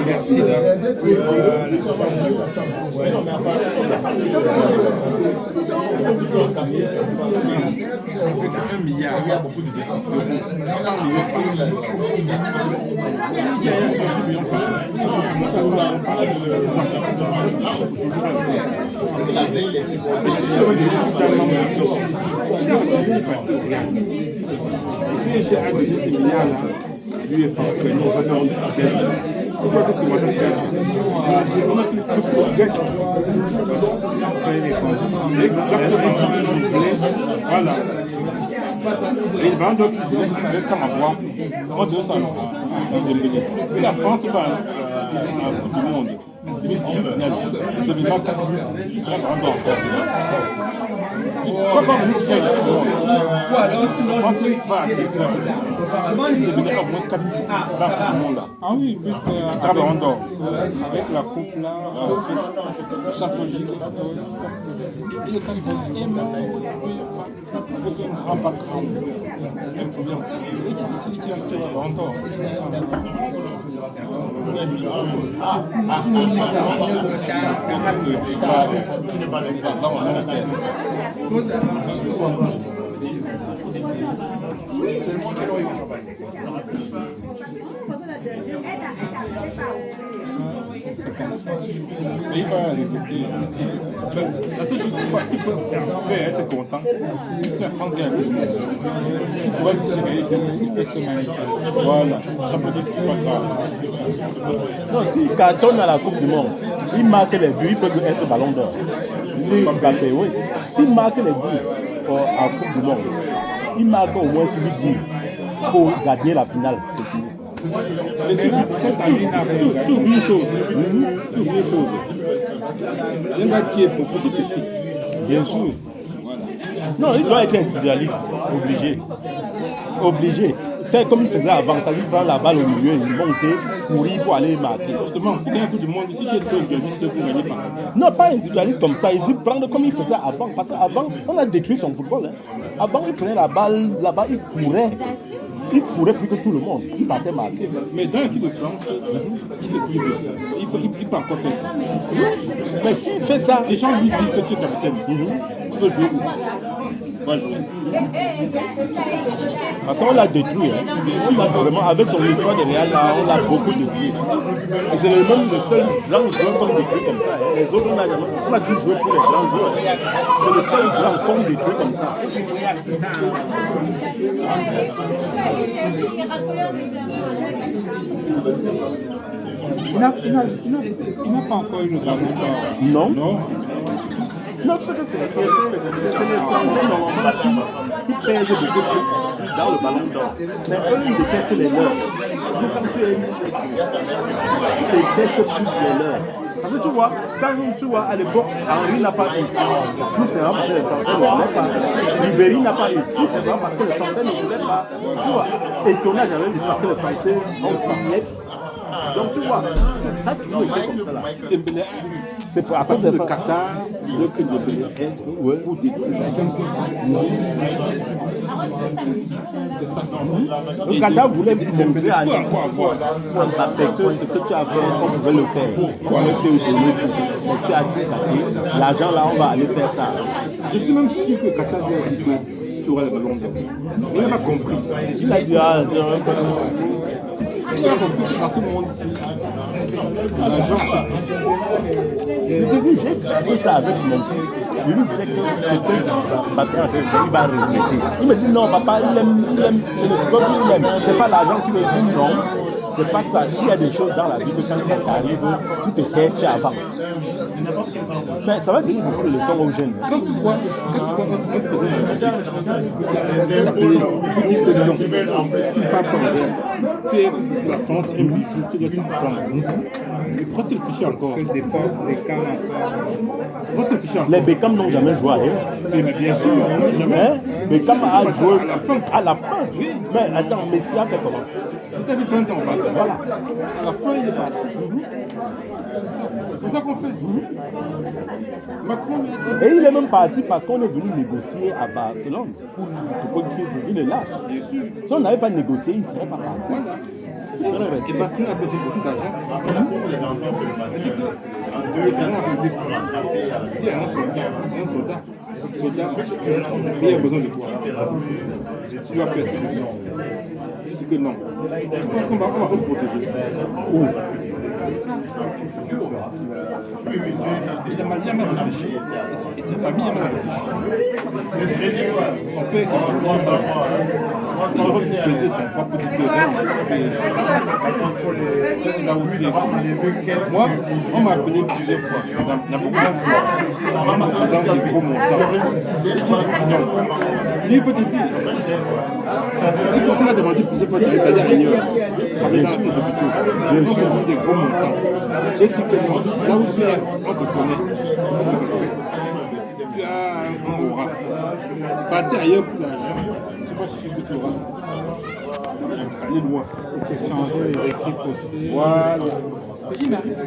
Merci Avec 1 milliard, 100 millions j'ai adonné ces milliards-là, lui est fait, nous avons voilà. Et il va donc temps à voir. Moi, je ça. Si la France va à la Coupe du Monde, 2024, il sera grand encore. Pourquoi vous dites qu'il Ah oui, puisque avec la coupe là, chaque logique, et le Californien avec un grand background, un problème. C'est lui qui décide qui a le ballon d'or. Il va résister. La seule chose qu'il peut être content, c'est un fan gagne. Il pourrait se magnifier. Voilà, championnat, c'est pas grave. Non, s'il cartonne à la Coupe du Monde, il marque les buts, il peut être ballon d'or. Mbappé, oui. S'il marque les buts à la Coupe du Monde, il marque au moins 8 buts pour gagner la finale. C'est fini. Mais tu vois, cette année, tout une chose. Tout une chose. C'est un gars qui est beaucoup de testé. Bien sûr. Non, il doit être individualiste, obligé. Obligé. Faire comme il faisait avant, c'est-à-dire prendre la balle au milieu, il monter, courir pour aller marquer. Justement, pour gagner un coup du monde, si tu es trop individualiste, vous ne gagnez pas. Non, pas individualiste comme ça, il dit prendre comme il faisait avant. Parce qu'avant, on a détruit son football. Hein. Avant, il prenait la balle là-bas, il courait. Il courait plus que tout le monde. Il partait marquer. Mais dans l'équipe de France, il peut encore faire ça. Mais s'il fait ça, les gens lui disent que tu es capitaine. peux jouer où? Va jouer. Parce qu'on l'a détruit. Hein. Vraiment, avec son histoire de Real, là, on l'a beaucoup détruit. Et c'est le seul grand joueur qu'on détruit comme ça. Hein. Les autres, on a toujours joué pour les grands joueurs. C'est le seul grand qu'on détruit comme ça. Il n'a pas encore eu le ballon d'or. Non. Non. Non, c'est que c'est les Français normalement qui pèsent beaucoup plus dans le ballon d'or. Mais eux, ils détestent les leurs. Quand tu es une équipe, ils détestent plus les leurs. Parce que tu vois, quand tu vois à l'époque, Henry n'a pas eu. Tout simplement parce que les Français ne voulaient pas. Ribéry n'a pas eu. Tout simplement parce que les Français ne voulaient pas. Tu vois, et qu'on n'a jamais vu parce que les Français ont crié. Donc tu vois, ça a toujours été comme ça là. Si Dembélé a eu, C'est à parce cause que de le Qatar veut que Dembélé ait pour détruire la guerre. C'est ça. Le Qatar voulait montrer à encore avoir. Mbappé que ce que tu as fait, on pouvait le faire. On pouvait te donner tout. Mais tu as dit, l'argent là, on va aller faire ça. Je suis même sûr que Qatar lui a dit que tu auras le ballon d'or. Il n'a pas compris. Il a dit, Il a compris que dans ce monde-ci, l'argent. j'ai fait ça avec mon fils. Je lui disais que c'était Mbappé, il va regretter. Il me dit non, papa, il aime, c'est le peuple qu'il aime. C'est pas l'argent qui me dit non. C'est pas ça. Il y a des choses dans la vie que quand ça t'arrive, tu te tais, tu avances. Mais ça va donner beaucoup de leçons aux jeunes. Quand tu vois un président de la République t'appeler pour dire que non, tu ne parles pas anglais, tu es pour la France, et lui, tu restes en France. Quand tu réfléchis encore, quand tu réfléchis encore, Les Beckham n'ont jamais joué à rien. mais bien sûr, jamais. Hein? Beckham a joué à la fin. Mais attends, Messi a fait comment? Vous avez 20 ans en face. Voilà. À la fin, il est parti. C'est ça qu'on fait. Macron lui a dit. Et il est même parti parce qu'on est venu négocier à Barcelone. Il est là. Bien sûr. Si on n'avait pas négocié, il ne serait pas parti. Voilà. Il serait resté. Et parce qu'on a besoin de beaucoup d'argent. Il dit que le président de la République dit à un soldat, il a besoin de toi. Tu dois faire ça. Il dit que non. Tu penses qu'on va te protéger? Où? Il a mal réfléchi. Et sa famille a mal réfléchi. Son père qui il aurait pu peser son propre différence. Moi, on m'a appelé plusieurs fois. Dans beaucoup d'emplois. Dans des gros montants. Lui, il peut te dire. Dès qu'on a demandé plusieurs fois d'aller ailleurs, travailler dans les hôpitaux, on a reçu des gros montants. J'ai dit que non, là où tu es, on te connaît, on te respecte. Tu as un aura. Partir ailleurs pour l'argent, je ne suis pas sûr que tu auras ça. Aller loin. Il faut changer les équipes aussi. Voilà. Mais il arrive à